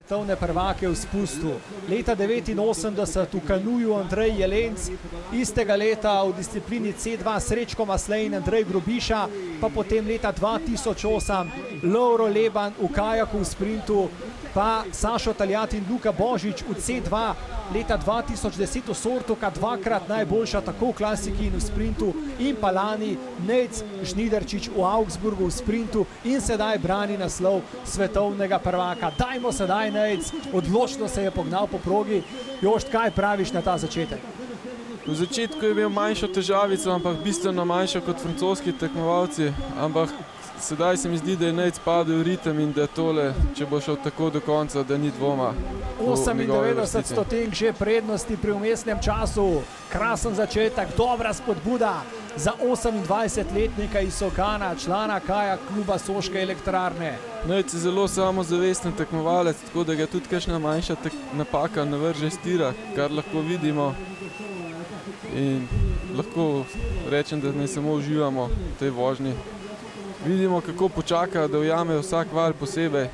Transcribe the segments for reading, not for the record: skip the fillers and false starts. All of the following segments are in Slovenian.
svetovne prvake v spustu. Leta 1989 v kanuju Andrej Jelenc, istega leta v disciplini C2 Srečko Maslej in Andrej Grobiša, pa potem leta 2008 Lovro Leban v kajaku v sprintu, pa Sašo Taljat in Luka Božič v C2, leta 2010 v Sortuka dvakrat najboljša tako v klasiki in v sprintu, in pa lani Nejc Žnidarčič v Augsburgu v sprintu in sedaj brani naslov svetovnega prvaka. Dajmo sedaj, Nejc, odločno se je pognal po progi. Jošt, kaj praviš na ta začetek? V začetku je imel manjšo težavico, ampak bistveno manjšo kot francoski tekmovalci, ampak sedaj se mi zdi, da je Nejc padel v ritem in da je tole, če bo šel tako do konca, da ni dvoma. 98 stotink že prednosti pri vmesnem času. Krasen začetek, dobra spodbuda za 28-letnika iz Sokana, člana kajak kluba Soške elektrarne. Nejc je zelo samozavesten tekmovalec, tako da ga tudi kakšna manjša napaka ne vrže s tira, kar lahko vidimo. In lahko rečem, da ne samo uživamo v tej vožnji. Vidimo, kako počaka, da ujame vsak val posebej,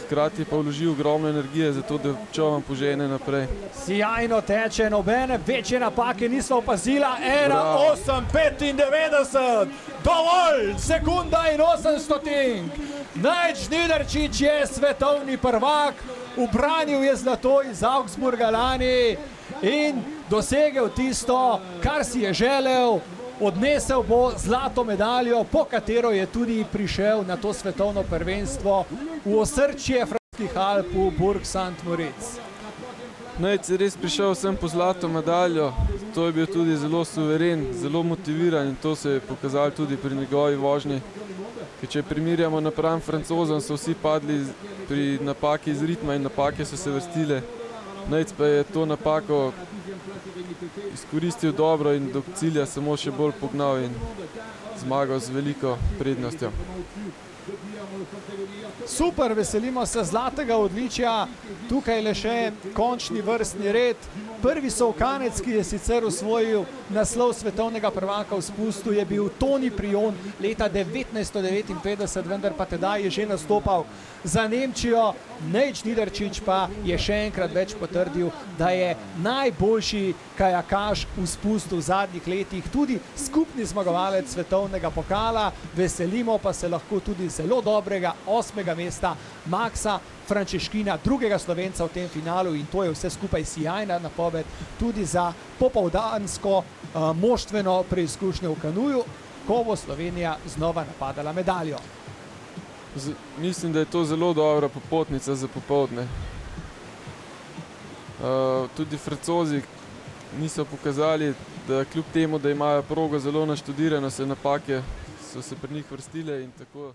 hkrati pa vloži ogromno energije za to, da čovan požene naprej. Sijajno teče, nobene večje napake nismo opazila. 1:8:95, dovolj, sekunda in 8 stotink. Nejc Žnidarčič je svetovni prvak, ubranil je zlato iz Augsburga lani in dosegel tisto, kar si je želel. Odnesel bo zlato medaljo, po katero je tudi prišel na to svetovno prvenstvo v osrčje francoskih Alp v Burg St. Moritz. Nejc je res prišel sem po zlato medaljo, to je bil tudi zelo suveren, zelo motiviran in to se je pokazalo tudi pri njegovi vožnji. Ker če primerjamo napram Francozom, so vsi padli pri napaki iz ritma in napake so se vrstile. Nejc pa je to napako izkoristil dobro in do cilja samo še bolj pognal in zmagal z veliko prednostjo. Super, veselimo se zlatega odličja. Tukaj le še končni vrstni red. Prvi Sokanec, ki je sicer osvojil naslov svetovnega prvaka v spustu, je bil Toni Prijon leta 1959, vendar pa tedaj je že nastopal za Nemčijo. Nejc Žnidarčič pa je še enkrat več potrdil, da je najboljši kajakaš v spustu v zadnjih letih, tudi skupni zmagovalec svetovnega pokala. Veselimo pa se lahko tudi zelo dobrega 8. mesta Maksa Frančeškina, drugega Slovenca v tem finalu, in to je vse skupaj sijajna napoved tudi za popoldansko moštveno preizkušnjo v kanuju, ko bo Slovenija znova napadala medaljo. Mislim, da je to zelo dobra popotnica za popoldne. Tudi Francozi niso pokazali, da kljub temu, da imajo progo zelo naštudirano, se napake so se pri njih vrstile in tako.